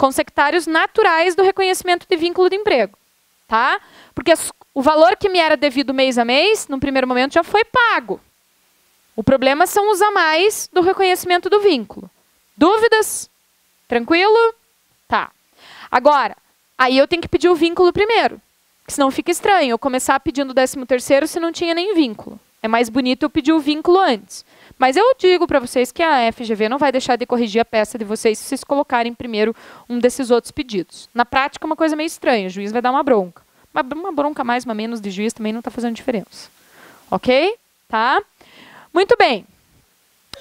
consectários naturais do reconhecimento de vínculo de emprego, tá? Porque o valor que me era devido mês a mês, no primeiro momento, já foi pago. O problema são os a mais do reconhecimento do vínculo. Dúvidas? Tranquilo? Tá. Agora, aí eu tenho que pedir o vínculo primeiro. Senão fica estranho eu começar pedindo o 13º se não tinha nem vínculo. É mais bonito eu pedir o vínculo antes. Mas eu digo para vocês que a FGV não vai deixar de corrigir a peça de vocês se vocês colocarem primeiro um desses outros pedidos. Na prática é uma coisa meio estranha, o juiz vai dar uma bronca. Uma bronca mais, uma menos de juiz também não está fazendo diferença. Ok? Tá? Muito bem.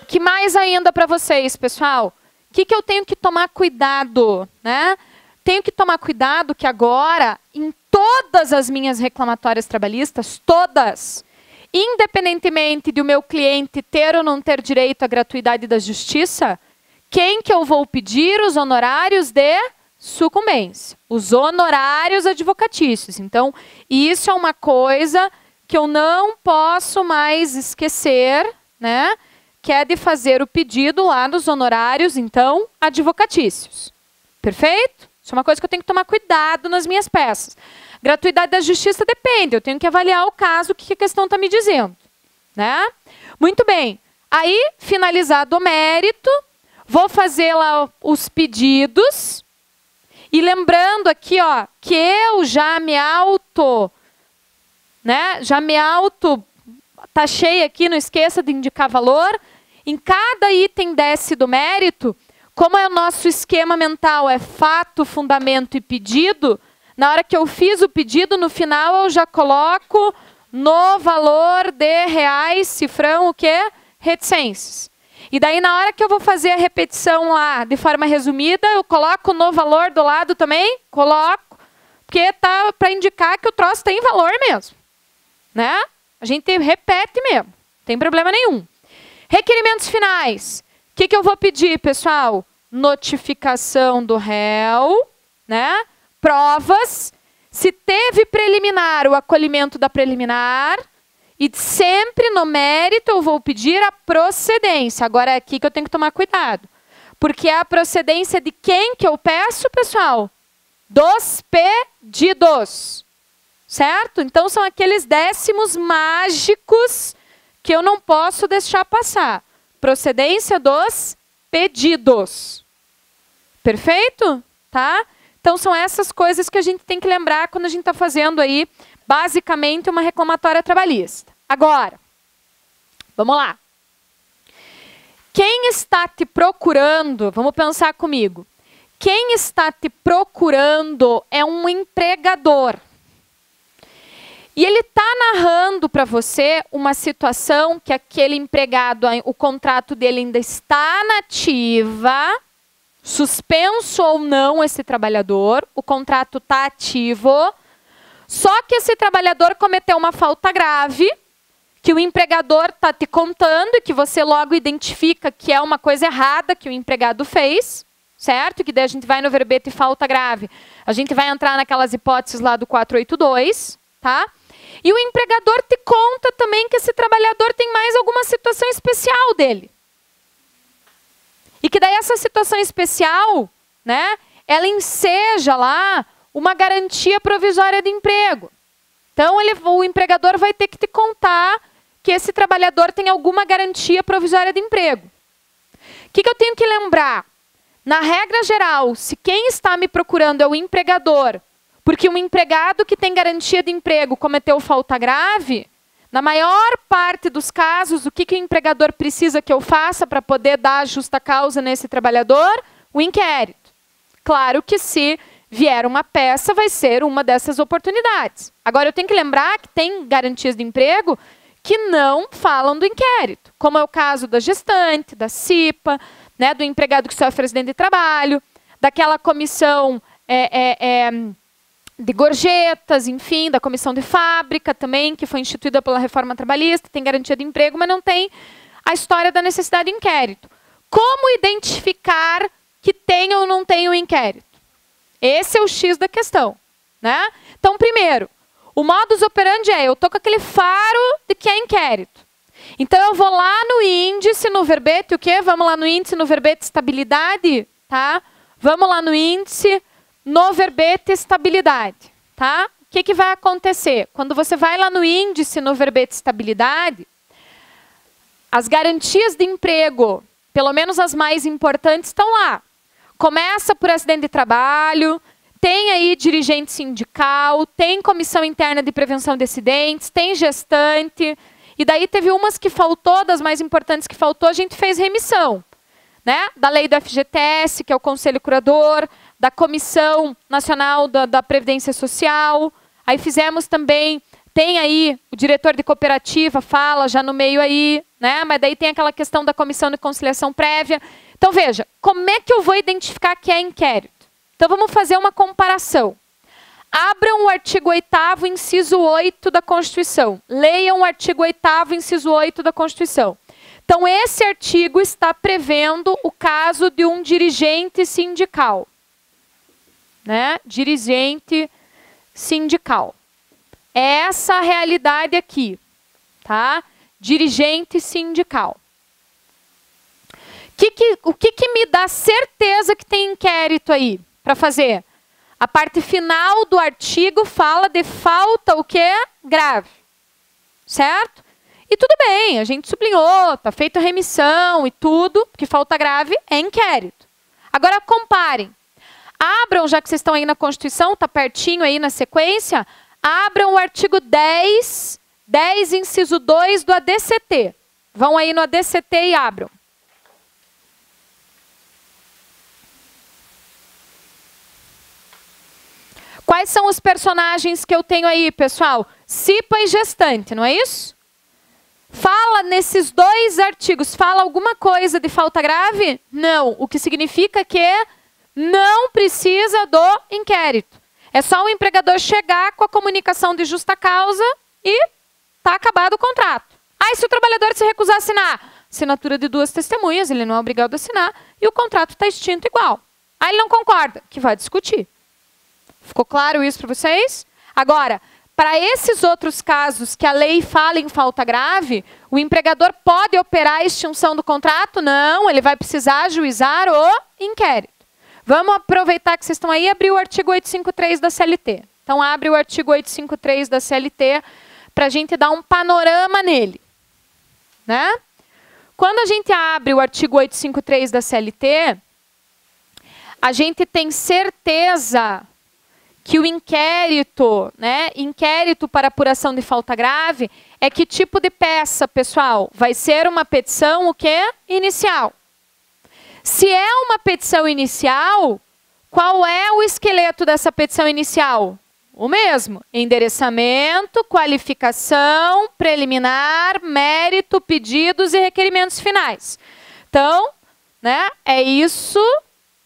O que mais ainda para vocês, pessoal? O que eu tenho que tomar cuidado, né? Tenho que tomar cuidado que agora, em todas as minhas reclamatórias trabalhistas, todas, independentemente de o meu cliente ter ou não ter direito à gratuidade da justiça, quem que eu vou pedir os honorários de sucumbência? Os honorários advocatícios. Então, isso é uma coisa que eu não posso mais esquecer, né? Que é de fazer o pedido lá nos honorários, então, advocatícios. Perfeito? Isso é uma coisa que eu tenho que tomar cuidado nas minhas peças. Gratuidade da justiça depende, eu tenho que avaliar o caso, o que a questão está me dizendo. Né? Muito bem. Aí, finalizado o mérito, vou fazer lá os pedidos. E lembrando aqui, ó, que eu já me taxei aqui, não esqueça de indicar valor. Em cada item desce do mérito, como é o nosso esquema mental, é fato, fundamento e pedido, na hora que eu fiz o pedido, no final eu já coloco no valor de reais, cifrão, o quê? Reticências. E daí na hora que eu vou fazer a repetição lá, de forma resumida, eu coloco no valor do lado também? Coloco, porque tá para indicar que o troço tem valor mesmo. Né? A gente repete mesmo, não tem problema nenhum. Requerimentos finais. O que eu vou pedir, pessoal? Notificação do réu, né? Provas. Se teve preliminar, o acolhimento da preliminar. E sempre no mérito eu vou pedir a procedência. Agora é aqui que eu tenho que tomar cuidado. Porque é a procedência de quem que eu peço, pessoal? Dos pedidos. Certo? Então são aqueles décimos mágicos que eu não posso deixar passar. Procedência dos pedidos. Perfeito? Tá? Então são essas coisas que a gente tem que lembrar quando a gente está fazendo aí, basicamente, uma reclamatória trabalhista. Agora, vamos lá. Quem está te procurando, vamos pensar comigo. Quem está te procurando é um empregador. E ele está narrando para você uma situação que aquele empregado, o contrato dele ainda está na ativa, suspenso ou não esse trabalhador, o contrato está ativo, só que esse trabalhador cometeu uma falta grave, que o empregador está te contando e que você logo identifica que é uma coisa errada que o empregado fez, certo? Que daí a gente vai no verbete falta grave, a gente vai entrar naquelas hipóteses lá do 482, tá? E o empregador te conta também que esse trabalhador tem mais alguma situação especial dele. E que daí essa situação especial, né, ela enseja lá uma garantia provisória de emprego. Então o empregador vai ter que te contar que esse trabalhador tem alguma garantia provisória de emprego. O que eu tenho que lembrar? Na regra geral, se quem está me procurando é o empregador, porque um empregado que tem garantia de emprego cometeu falta grave, na maior parte dos casos, o que o empregador precisa que eu faça para poder dar justa causa nesse trabalhador? O inquérito. Claro que se vier uma peça, vai ser uma dessas oportunidades. Agora, eu tenho que lembrar que tem garantias de emprego que não falam do inquérito, como é o caso da gestante, da CIPA, né, do empregado que sofre acidente de trabalho, daquela comissão de gorjetas, enfim, da comissão de fábrica também, que foi instituída pela reforma trabalhista, tem garantia de emprego, mas não tem a história da necessidade de inquérito. Como identificar que tem ou não tem o inquérito? Esse é o X da questão, né? Então, primeiro, o modus operandi eu tô com aquele faro de que é inquérito. Então, eu vou lá no índice, no verbete, o quê? Vamos lá no índice, no verbete estabilidade, tá? Vamos lá no índice, no verbete estabilidade, tá? O que vai acontecer? Quando você vai lá no índice, no verbete estabilidade, as garantias de emprego, pelo menos as mais importantes, estão lá. Começa por acidente de trabalho, tem aí dirigente sindical, tem comissão interna de prevenção de acidentes, tem gestante, e daí teve umas que faltou, das mais importantes que faltou, a gente fez remissão, né? Da lei do FGTS, que é o Conselho Curador, da Comissão Nacional da Previdência Social, aí fizemos também, tem aí o diretor de cooperativa, fala já no meio aí, né? Mas daí tem aquela questão da comissão de conciliação prévia. Então veja, como é que eu vou identificar que é inquérito? Então vamos fazer uma comparação. Abram o artigo 8º, inciso 8 da Constituição. Leiam o artigo 8º, inciso 8 da Constituição. Então esse artigo está prevendo o caso de um dirigente sindical, né? Dirigente sindical. É essa a realidade aqui, tá? Dirigente sindical. O que me dá certeza que tem inquérito aí para fazer? A parte final do artigo fala de falta o quê? Grave. Certo? E tudo bem, a gente sublinhou, está feita a remissão e tudo, porque falta grave é inquérito. Agora comparem. Abram, já que vocês estão aí na Constituição, está pertinho aí na sequência, abram o artigo 10, inciso 2 do ADCT. Vão aí no ADCT e abram. Quais são os personagens que eu tenho aí, pessoal? CIPA e gestante, não é isso? Fala nesses dois artigos, fala alguma coisa de falta grave? Não. O que significa que não precisa do inquérito. É só o empregador chegar com a comunicação de justa causa e está acabado o contrato. Aí se o trabalhador se recusar a assinar, assinatura de 2 testemunhas, ele não é obrigado a assinar e o contrato está extinto igual. Aí ele não concorda, que vai discutir. Ficou claro isso para vocês? Agora, para esses outros casos que a lei fala em falta grave, o empregador pode operar a extinção do contrato? Não, ele vai precisar ajuizar o inquérito. Vamos aproveitar que vocês estão aí e abrir o artigo 853 da CLT. Então, abre o artigo 853 da CLT para a gente dar um panorama nele, né? Quando a gente abre o artigo 853 da CLT, a gente tem certeza que o inquérito, né, inquérito para apuração de falta grave, é que tipo de peça, pessoal? Vai ser uma petição, o quê? Inicial. Se é uma petição inicial, qual é o esqueleto dessa petição inicial? O mesmo. Endereçamento, qualificação, preliminar, mérito, pedidos e requerimentos finais. Então, né, é isso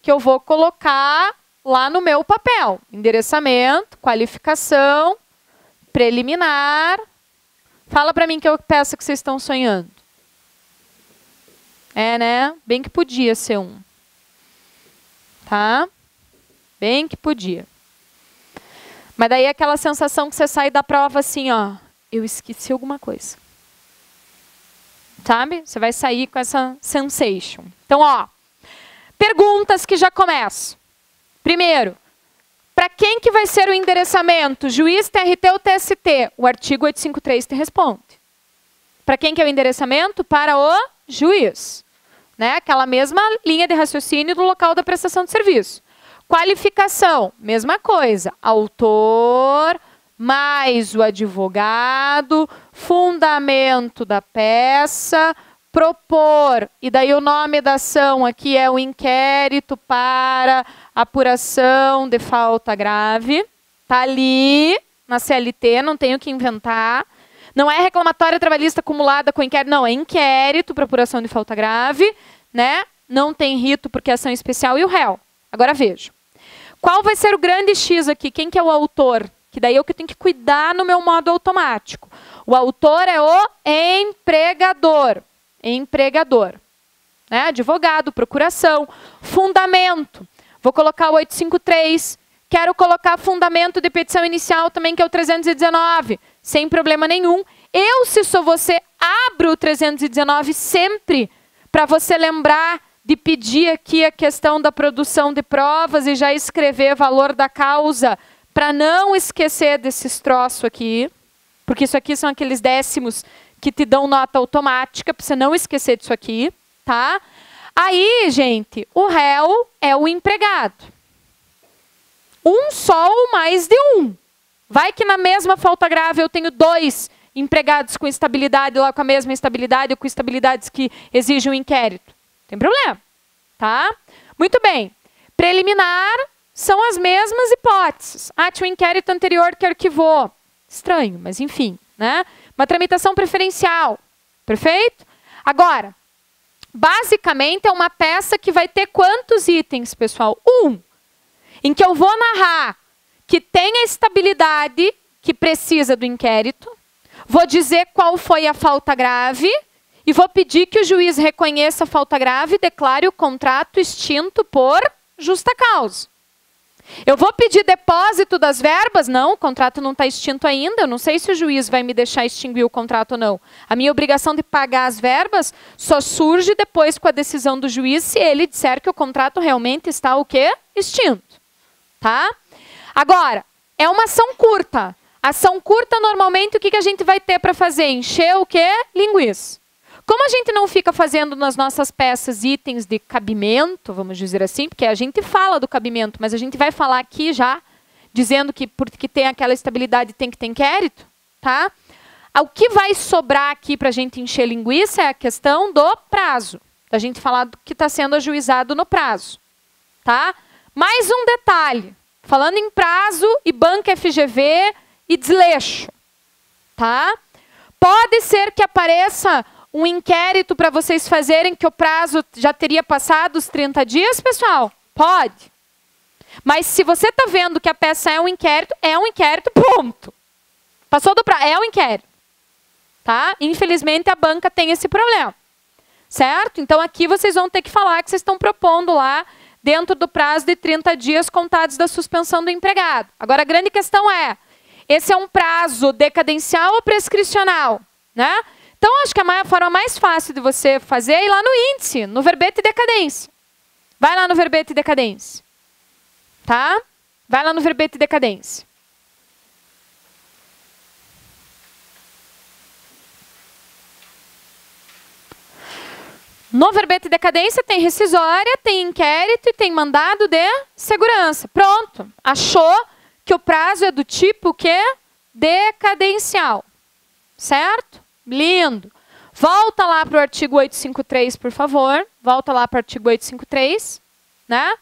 que eu vou colocar lá no meu papel. Endereçamento, qualificação, preliminar. Fala para mim que é a peça que vocês estão sonhando. É, né? Bem que podia ser um. Tá? Bem que podia. Mas daí é aquela sensação que você sai da prova assim, ó. Eu esqueci alguma coisa. Sabe? Você vai sair com essa sensation. Então, ó. Perguntas que já começam. Primeiro, para quem que vai ser o endereçamento? Juiz, TRT ou TST? O artigo 853 te responde. Para quem que é o endereçamento? Para o juiz. Né? Aquela mesma linha de raciocínio do local da prestação de serviço. Qualificação, mesma coisa. Autor, mais o advogado, fundamento da peça, propor, e daí o nome da ação aqui é o inquérito para apuração de falta grave. Está ali na CLT, não tenho que inventar. Não é reclamatória trabalhista acumulada com inquérito, não, é inquérito para apuração de falta grave, né? Não tem rito porque é ação especial e o réu. Agora veja. Qual vai ser o grande X aqui? Quem que é o autor? Que daí eu que tenho que cuidar no meu modo automático. O autor é o empregador. Empregador. Né? Advogado, procuração. Fundamento. Vou colocar o 853. Quero colocar fundamento de petição inicial também, que é o 319. Sem problema nenhum. Eu, se sou você, abro o 319 sempre para você lembrar de pedir aqui a questão da produção de provas e já escrever valor da causa para não esquecer desses troços aqui, porque isso aqui são aqueles décimos que te dão nota automática, para você não esquecer disso aqui, tá? Aí, gente, o réu é o empregado. Um só ou mais de um. Vai que na mesma falta grave eu tenho 2 empregados com estabilidade, lá com a mesma estabilidade, ou com estabilidades que exigem um inquérito. Não tem problema, tá? Muito bem. Preliminar são as mesmas hipóteses. Ah, tinha um inquérito anterior que arquivou. Estranho, mas enfim, né? Uma tramitação preferencial. Perfeito? Agora, basicamente é uma peça que vai ter quantos itens, pessoal? 1. Em que eu vou narrar que tem a estabilidade que precisa do inquérito, vou dizer qual foi a falta grave e vou pedir que o juiz reconheça a falta grave e declare o contrato extinto por justa causa. Eu vou pedir depósito das verbas? Não, o contrato não está extinto ainda. Eu não sei se o juiz vai me deixar extinguir o contrato ou não. A minha obrigação de pagar as verbas só surge depois com a decisão do juiz se ele disser que o contrato realmente está o quê? Extinto. Tá? Agora, é uma ação curta. Ação curta, normalmente, o que a gente vai ter para fazer? Encher o quê? Linguiça. Como a gente não fica fazendo nas nossas peças itens de cabimento, vamos dizer assim, porque a gente fala do cabimento, mas a gente vai falar aqui já, dizendo que porque tem aquela estabilidade tem que ter inquérito, tá? O que vai sobrar aqui para a gente encher linguiça é a questão do prazo. Da gente falar do que está sendo ajuizado no prazo, tá? Mais um detalhe. Falando em prazo e banca FGV e desleixo, tá? Pode ser que apareça um inquérito para vocês fazerem que o prazo já teria passado os 30 dias, pessoal? Pode. Mas se você está vendo que a peça é um inquérito, ponto. Passou do prazo, é um inquérito. Tá? Infelizmente, a banca tem esse problema. Certo? Então, aqui vocês vão ter que falar que vocês estão propondo lá dentro do prazo de 30 dias contados da suspensão do empregado. Agora, a grande questão é, esse é um prazo decadencial ou prescricional? Né? Então, acho que a forma mais fácil de você fazer é ir lá no índice, no verbete de decadência. Vai lá no verbete de decadência. Tá? Vai lá no verbete de decadência. No verbete de decadência tem rescisória, tem inquérito e tem mandado de segurança. Pronto. Achou que o prazo é do tipo quê? Decadencial. Certo? Lindo. Volta lá para o artigo 853, por favor. Volta lá para o artigo 853. Né?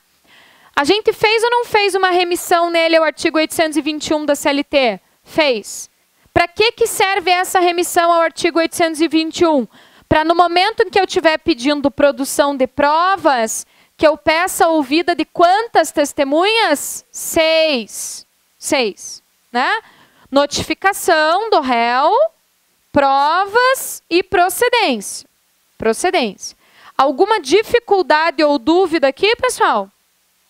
A gente fez ou não fez uma remissão nele ao artigo 821 da CLT? Fez. Para que serve essa remissão ao artigo 821? Para no momento em que eu estiver pedindo produção de provas, que eu peça a ouvida de quantas testemunhas? 6. 6. Né? Notificação do réu, provas e procedência. Procedência. Alguma dificuldade ou dúvida aqui, pessoal?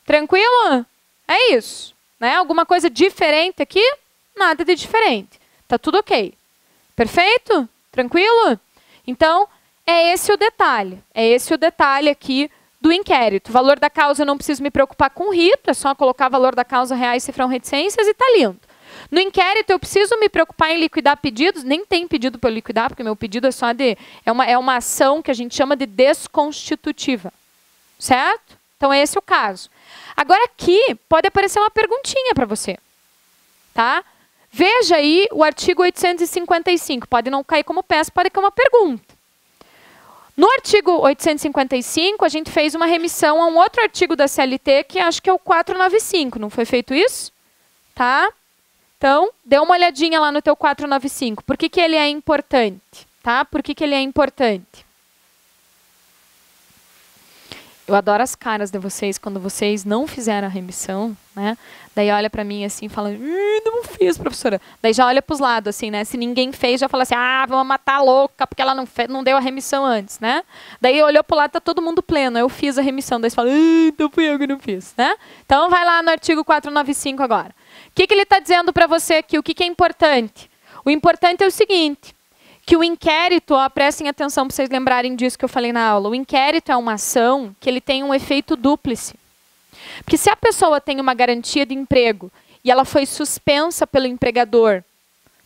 Tranquilo? É isso. Né? Alguma coisa diferente aqui? Nada de diferente. Tá tudo ok. Perfeito? Tranquilo? Então, é esse o detalhe. É esse o detalhe aqui do inquérito. O valor da causa eu não preciso me preocupar com o rito, é só colocar valor da causa reais, cifrão, reticências e tá lindo. No inquérito, eu preciso me preocupar em liquidar pedidos? Nem tem pedido para eu liquidar, porque meu pedido é só de... É uma ação que a gente chama de desconstitutiva. Certo? Então, esse é o caso. Agora, aqui, pode aparecer uma perguntinha para você. Tá? Veja aí o artigo 855. Pode não cair como peça, pode cair uma pergunta. No artigo 855, a gente fez uma remissão a um outro artigo da CLT, que acho que é o 495. Não foi feito isso? Tá? Então, dê uma olhadinha lá no teu 495. Por que ele é importante? Tá? Por que ele é importante? Eu adoro as caras de vocês quando vocês não fizeram a remissão, né? Daí olha pra mim assim, fala, não fiz, professora. Daí já olha pros lados, assim, né? Se ninguém fez, já fala assim, vamos matar a louca, porque ela não deu a remissão antes, né? Daí olhou pro lado, tá todo mundo pleno. Eu fiz a remissão, daí você fala, então fui eu que não fiz, né? Então vai lá no artigo 495 agora. O que ele está dizendo para você aqui? O que é importante? O importante é o seguinte, que o inquérito, ó, prestem atenção para vocês lembrarem disso que eu falei na aula, o inquérito é uma ação que ele tem um efeito dúplice. Porque se a pessoa tem uma garantia de emprego e ela foi suspensa pelo empregador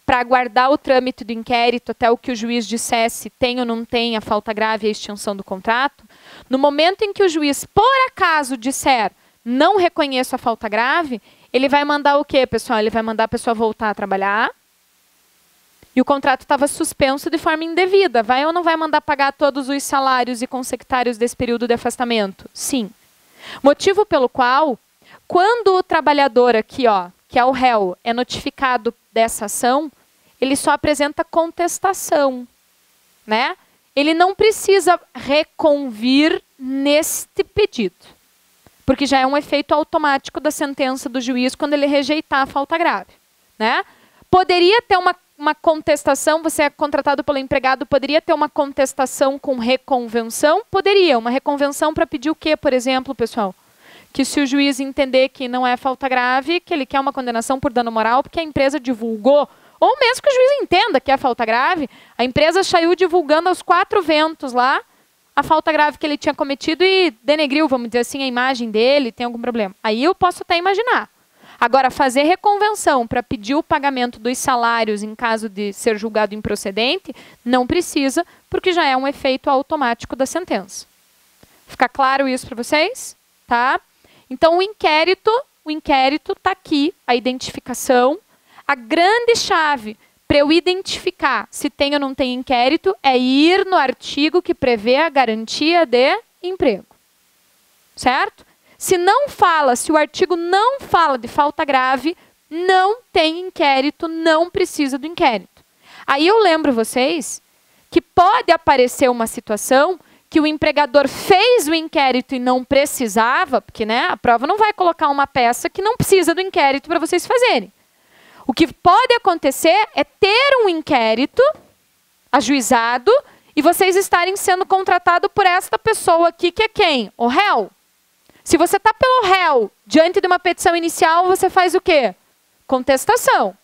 para aguardar o trâmite do inquérito até o que o juiz dissesse tem ou não tem a falta grave e a extinção do contrato, no momento em que o juiz, por acaso, disser não reconheço a falta grave, ele vai mandar o quê, pessoal? Ele vai mandar a pessoa voltar a trabalhar e o contrato estava suspenso de forma indevida. Vai ou não vai mandar pagar todos os salários e consectários desse período de afastamento? Sim. Motivo pelo qual, quando o trabalhador aqui, ó, que é o réu, é notificado dessa ação, ele só apresenta contestação, né? Ele não precisa reconvir neste pedido, porque já é um efeito automático da sentença do juiz quando ele rejeitar a falta grave, né? Poderia ter uma contestação, você é contratado pelo empregado, poderia ter uma contestação com reconvenção? Poderia. Uma reconvenção para pedir o quê, por exemplo, pessoal? Que se o juiz entender que não é falta grave, que ele quer uma condenação por dano moral porque a empresa divulgou, ou mesmo que o juiz entenda que é falta grave, a empresa saiu divulgando aos 4 ventos lá a falta grave que ele tinha cometido e denegriu, vamos dizer assim, a imagem dele, tem algum problema. Aí eu posso até imaginar. Agora, fazer reconvenção para pedir o pagamento dos salários em caso de ser julgado improcedente, não precisa, porque já é um efeito automático da sentença. Fica claro isso para vocês? Tá? Então, o inquérito está aqui, a identificação. A grande chave para eu identificar se tem ou não tem inquérito é ir no artigo que prevê a garantia de emprego. Certo? Se não fala, se o artigo não fala de falta grave, não tem inquérito, não precisa do inquérito. Aí eu lembro vocês que pode aparecer uma situação que o empregador fez o inquérito e não precisava, porque né, a prova não vai colocar uma peça que não precisa do inquérito para vocês fazerem. O que pode acontecer é ter um inquérito ajuizado e vocês estarem sendo contratados por esta pessoa aqui, que é quem? O réu. Se você está pelo réu, diante de uma petição inicial, você faz o quê? Contestação.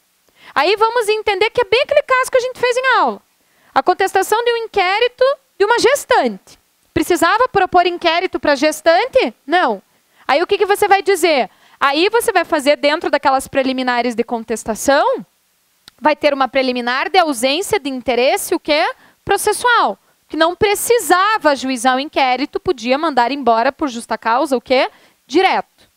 Aí vamos entender que é bem aquele caso que a gente fez em aula. A contestação de um inquérito de uma gestante. Precisava propor inquérito para gestante? Não. Aí o que você vai dizer? Aí você vai fazer dentro daquelas preliminares de contestação, vai ter uma preliminar de ausência de interesse, o quê? Processual. Que não precisava ajuizar o inquérito, podia mandar embora por justa causa, o quê? Direto.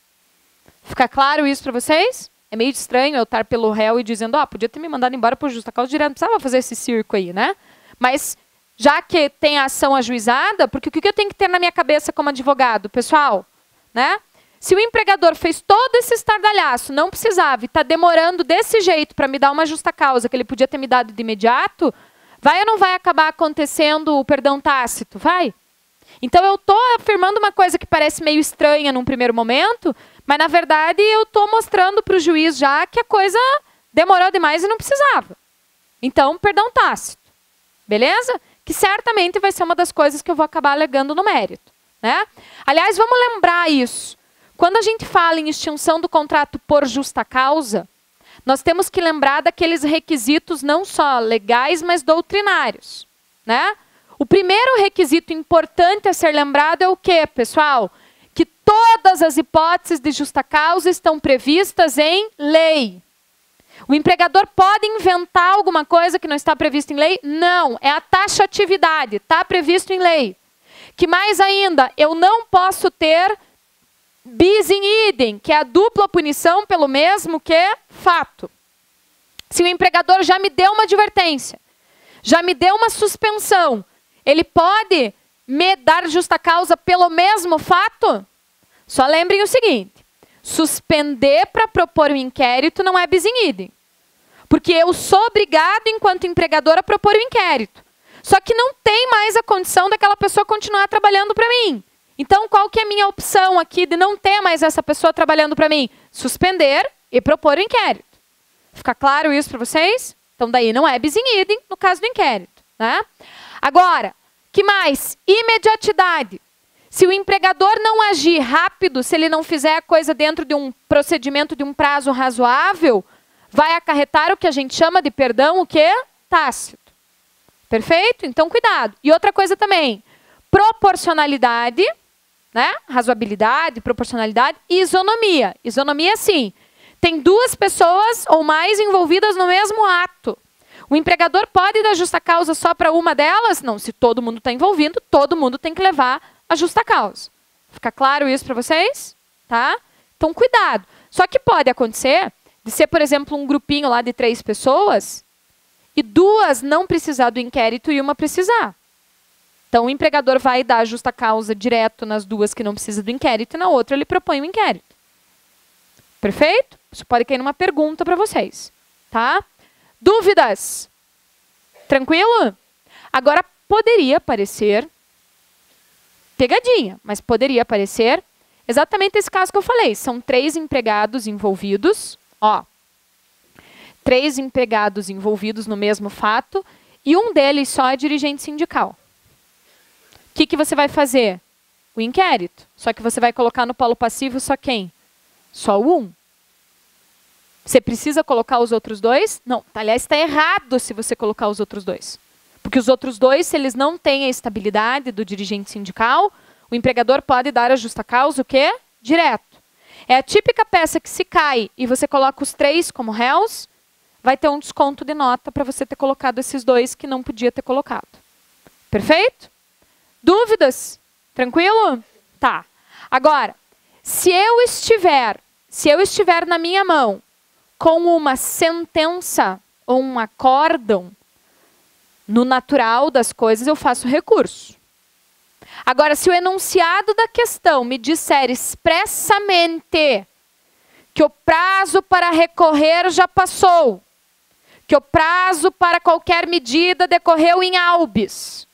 Fica claro isso para vocês? É meio estranho eu estar pelo réu e dizendo, podia ter me mandado embora por justa causa direto, não precisava fazer esse circo aí, né? Mas, já que tem a ação ajuizada, porque o que eu tenho que ter na minha cabeça como advogado, pessoal? Né? Se o empregador fez todo esse estardalhaço, não precisava e está demorando desse jeito para me dar uma justa causa que ele podia ter me dado de imediato, vai ou não vai acabar acontecendo o perdão tácito? Vai. Então eu estou afirmando uma coisa que parece meio estranha num primeiro momento, mas na verdade eu estou mostrando para o juiz já que a coisa demorou demais e não precisava. Então, perdão tácito. Beleza? Que certamente vai ser uma das coisas que eu vou acabar alegando no mérito. Né? Aliás, vamos lembrar isso. Quando a gente fala em extinção do contrato por justa causa, nós temos que lembrar daqueles requisitos não só legais, mas doutrinários. Né? O primeiro requisito importante a ser lembrado é o quê, pessoal? Que todas as hipóteses de justa causa estão previstas em lei. O empregador pode inventar alguma coisa que não está prevista em lei? Não, é a taxatividade, está previsto em lei. Que mais ainda, eu não posso ter bis in idem, que é a dupla punição pelo mesmo que fato. Se o empregador já me deu uma advertência, já me deu uma suspensão, ele pode me dar justa causa pelo mesmo fato? Só lembrem o seguinte, suspender para propor um inquérito não é bis in idem. Porque eu sou obrigado, enquanto empregador, a propor o inquérito. Só que não tem mais a condição daquela pessoa continuar trabalhando para mim. Então, qual que é a minha opção aqui de não ter mais essa pessoa trabalhando para mim? Suspender e propor o inquérito. Fica claro isso para vocês? Então, daí não é bis in idem no caso do inquérito. Né? Agora, que mais? Imediatidade. Se o empregador não agir rápido, se ele não fizer a coisa dentro de um procedimento de um prazo razoável, vai acarretar o que a gente chama de perdão, o quê? Tácito. Perfeito? Então, cuidado. E outra coisa também, proporcionalidade, né? Razoabilidade, proporcionalidade e isonomia. Isonomia, sim. Tem duas pessoas ou mais envolvidas no mesmo ato. O empregador pode dar justa causa só para uma delas? Não, se todo mundo está envolvido, todo mundo tem que levar a justa causa. Fica claro isso para vocês? Tá? Então, cuidado. Só que pode acontecer de ser, por exemplo, um grupinho lá de 3 pessoas e 2 não precisar do inquérito e uma precisar. Então, o empregador vai dar a justa causa direto nas 2 que não precisam do inquérito e na outra ele propõe o inquérito. Perfeito? Isso pode cair numa pergunta para vocês. Tá? Dúvidas? Tranquilo? Agora, poderia parecer pegadinha, mas poderia parecer exatamente esse caso que eu falei. São 3 empregados envolvidos. Ó, 3 empregados envolvidos no mesmo fato e um deles só é dirigente sindical. O que você vai fazer? O inquérito. Só que você vai colocar no polo passivo só quem? Só o 1. Você precisa colocar os outros 2? Não. Aliás, está errado se você colocar os outros 2. Porque os outros 2, se eles não têm a estabilidade do dirigente sindical, o empregador pode dar a justa causa o quê? Direto. É a típica peça que se cai e você coloca os 3 como réus, vai ter um desconto de nota para você ter colocado esses 2 que não podia ter colocado. Perfeito? Dúvidas? Tranquilo? Tá. Agora, se eu estiver na minha mão com uma sentença ou um acórdão, no natural das coisas eu faço recurso. Agora, se o enunciado da questão me disser expressamente que o prazo para recorrer já passou, que o prazo para qualquer medida decorreu em habeas,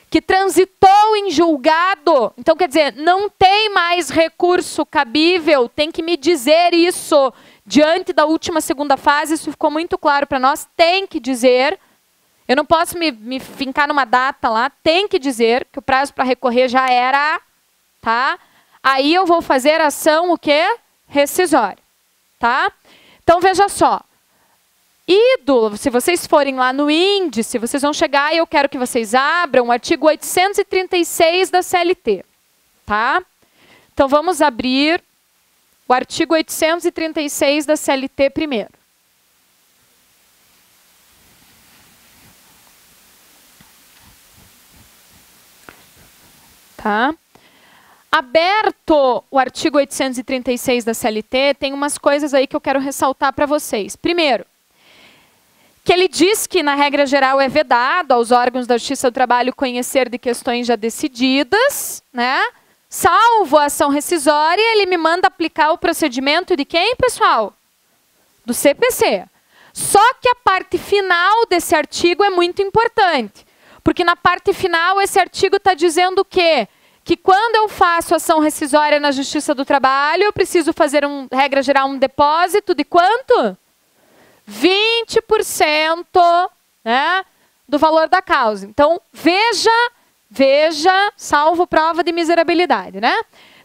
que transitou em julgado, então quer dizer, não tem mais recurso cabível, tem que me dizer isso diante da última segunda fase, isso ficou muito claro para nós, tem que dizer. Eu não posso me fincar numa data lá, tem que dizer que o prazo para recorrer já era, tá? Aí eu vou fazer ação o quê? Rescisória, tá? Então veja só, se vocês forem lá no índice, vocês vão chegar e eu quero que vocês abram o artigo 836 da CLT, tá? Então vamos abrir o artigo 836 da CLT primeiro. Tá? Aberto o artigo 836 da CLT, tem umas coisas aí que eu quero ressaltar para vocês. Primeiro, que ele diz que, na regra geral, é vedado aos órgãos da Justiça do Trabalho conhecer de questões já decididas, né? Salvo a ação rescisória, ele me manda aplicar o procedimento de quem, pessoal? Do CPC. Só que a parte final desse artigo é muito importante. Porque na parte final esse artigo está dizendo o quê? Que quando eu faço ação rescisória na Justiça do Trabalho, eu preciso fazer, regra geral, um depósito de quanto? 20%, né, do valor da causa. Então, veja, salvo prova de miserabilidade, né?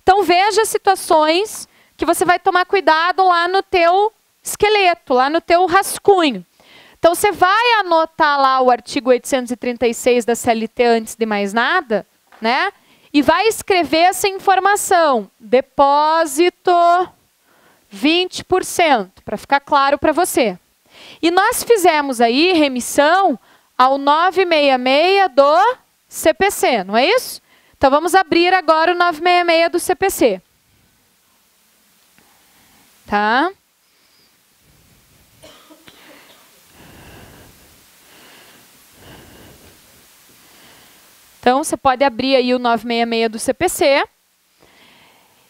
Então, veja situações que você vai tomar cuidado lá no teu esqueleto, lá no teu rascunho. Então, você vai anotar lá o artigo 836 da CLT antes de mais nada, né? E vai escrever essa informação. Depósito 20%, para ficar claro para você. E nós fizemos aí remissão ao 966 do CPC, não é isso? Então, vamos abrir agora o 966 do CPC. Tá? Então, você pode abrir aí o 966 do CPC.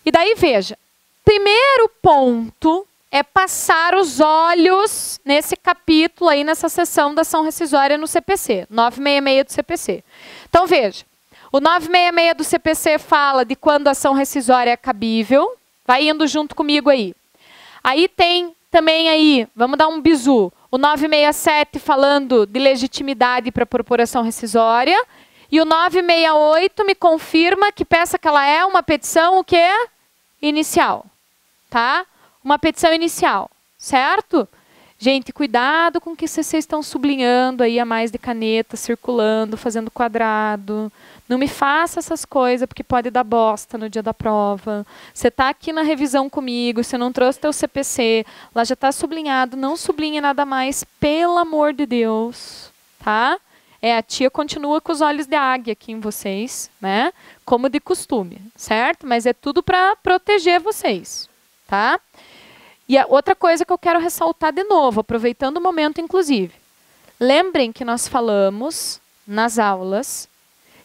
E daí, veja, primeiro ponto é passar os olhos nesse capítulo aí, nessa seção da ação rescisória no CPC, 966 do CPC. Então, veja, o 966 do CPC fala de quando a ação rescisória é cabível. Vai indo junto comigo aí. Aí tem também aí, vamos dar um bizu, o 967 falando de legitimidade para propor ação rescisória. E o 968 me confirma que peça que ela é uma petição o quê? Inicial. Tá? Uma petição inicial, certo? Gente, cuidado com o que vocês estão sublinhando aí a mais de caneta, circulando, fazendo quadrado. Não me faça essas coisas, porque pode dar bosta no dia da prova. Você está aqui na revisão comigo, você não trouxe teu CPC, lá já está sublinhado, não sublinhe nada mais, pelo amor de Deus, tá? A tia continua com os olhos de águia aqui em vocês, né? Como de costume, certo? Mas é tudo para proteger vocês, tá? E a outra coisa que eu quero ressaltar de novo, aproveitando o momento, inclusive. Lembrem que nós falamos nas aulas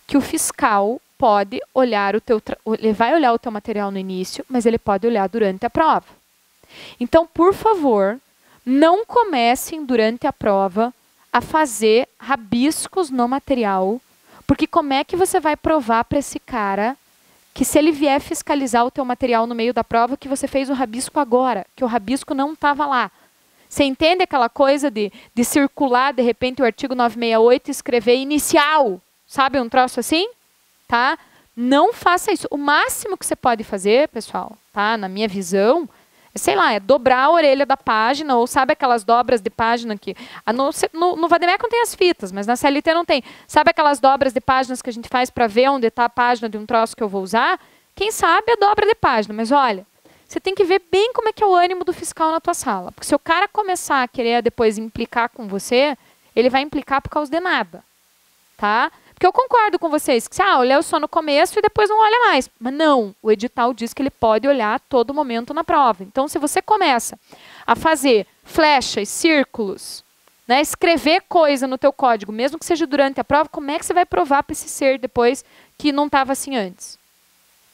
que o fiscal pode olhar ele vai olhar o teu material no início, mas ele pode olhar durante a prova. Então, por favor, não comecem durante a prova a fazer rabiscos no material, porque como é que você vai provar para esse cara que se ele vier fiscalizar o teu material no meio da prova, que você fez o rabisco agora, que o rabisco não estava lá? Você entende aquela coisa de circular, de repente, o artigo 968 e escrever inicial? Sabe um troço assim? Tá? Não faça isso. O máximo que você pode fazer, pessoal, tá? Na minha visão, sei lá, é dobrar a orelha da página, ou sabe aquelas dobras de página que... No Vademecum tem as fitas, mas na CLT não tem. Sabe aquelas dobras de páginas que a gente faz para ver onde está a página de um troço que eu vou usar? Quem sabe é dobra de página, mas olha, você tem que ver bem como é que é o ânimo do fiscal na tua sala. Porque se o cara começar a querer depois implicar com você, ele vai implicar por causa de nada, tá? Porque eu concordo com vocês, que olhou só no começo e depois não olha mais. Mas não, o edital diz que ele pode olhar a todo momento na prova. Então, se você começa a fazer flechas, círculos, né, escrever coisa no teu código, mesmo que seja durante a prova, como é que você vai provar para esse ser depois que não estava assim antes?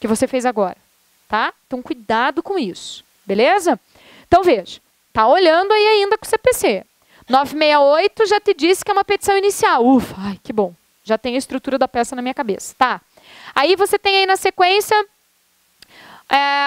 Que você fez agora, tá? Então, cuidado com isso, beleza? Então, veja, tá olhando aí ainda com o CPC. 968 já te disse que é uma petição inicial. Ufa, ai, que bom. Já tem a estrutura da peça na minha cabeça. Tá. Aí você tem aí na sequência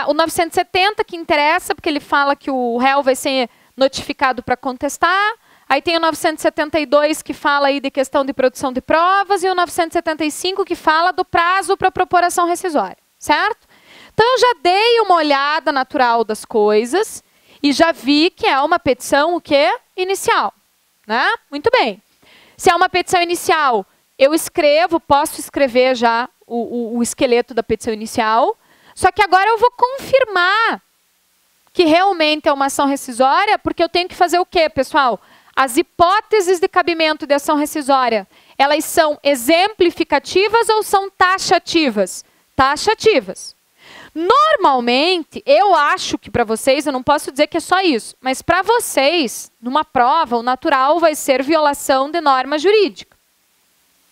o 970, que interessa, porque ele fala que o réu vai ser notificado para contestar. Aí tem o 972, que fala aí de questão de produção de provas, e o 975, que fala do prazo para propor ação rescisória. Certo? Então, eu já dei uma olhada natural das coisas e já vi que é uma petição, o quê? Inicial. Né? Muito bem. Se é uma petição inicial, eu posso escrever já o esqueleto da petição inicial, só que agora eu vou confirmar que realmente é uma ação rescisória, porque eu tenho que fazer o quê, pessoal? As hipóteses de cabimento de ação rescisória, elas são exemplificativas ou são taxativas? Taxativas. Normalmente, eu acho que para vocês, eu não posso dizer que é só isso, mas para vocês, numa prova, o natural vai ser violação de norma jurídica.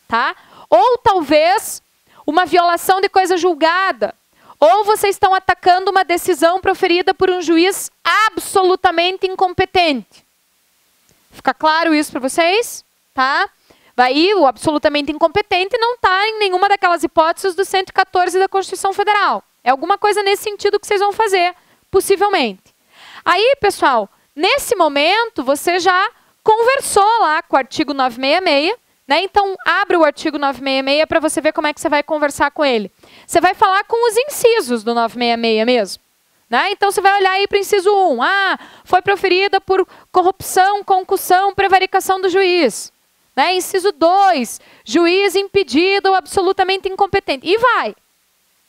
Tá? Ou talvez uma violação de coisa julgada, ou vocês estão atacando uma decisão proferida por um juiz absolutamente incompetente. Fica claro isso para vocês? Tá? Aí o absolutamente incompetente não está em nenhuma daquelas hipóteses do 114 da Constituição Federal. É alguma coisa nesse sentido que vocês vão fazer, possivelmente. Aí, pessoal, nesse momento, você já conversou lá com o artigo 966, né? Então, abre o artigo 966 para você ver como é que você vai conversar com ele. Você vai falar com os incisos do 966 mesmo. Né? Então, você vai olhar aí para o inciso 1. Foi proferida por corrupção, concussão, prevaricação do juiz. Né? Inciso 2, juiz impedido ou absolutamente incompetente. E vai.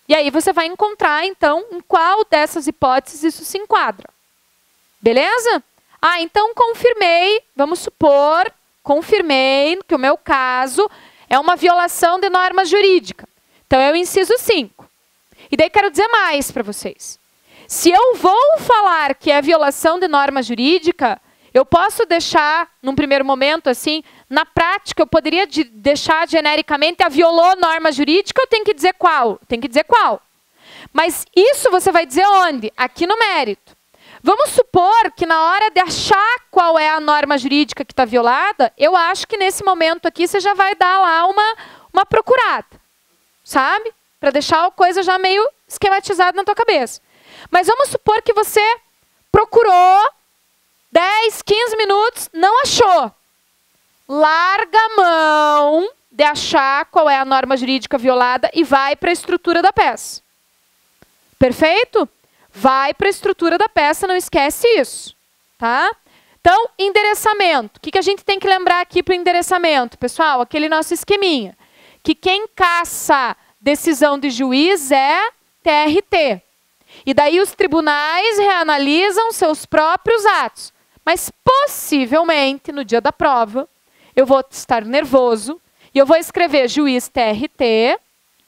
E aí você vai encontrar, então, em qual dessas hipóteses isso se enquadra. Beleza? Então confirmei, vamos supor... Confirmei que o meu caso é uma violação de norma jurídica. Então, eu inciso 5. E daí quero dizer mais para vocês. Se eu vou falar que é violação de norma jurídica, eu posso deixar, num primeiro momento, assim, na prática, eu poderia deixar genericamente a violou norma jurídica, eu tenho que dizer qual? Tem que dizer qual. Mas isso você vai dizer onde? Aqui no mérito. Vamos supor que na hora de achar qual é a norma jurídica que está violada, eu acho que nesse momento aqui você já vai dar lá uma procurada, sabe? Para deixar a coisa já meio esquematizada na tua cabeça. Mas vamos supor que você procurou 10, 15 minutos, não achou. Larga a mão de achar qual é a norma jurídica violada e vai para a estrutura da peça. Perfeito? Vai para a estrutura da peça, não esquece isso. Tá? Então, endereçamento. O que a gente tem que lembrar aqui para o endereçamento? Pessoal, aquele nosso esqueminha. Que quem caça decisão de juiz é TRT. E daí os tribunais reanalisam seus próprios atos. Mas possivelmente, no dia da prova, eu vou estar nervoso e eu vou escrever juiz TRT,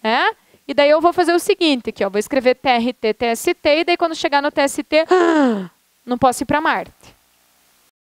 né? E daí eu vou fazer o seguinte, aqui, ó, vou escrever TRT, TST, e daí quando chegar no TST, não posso ir para Marte.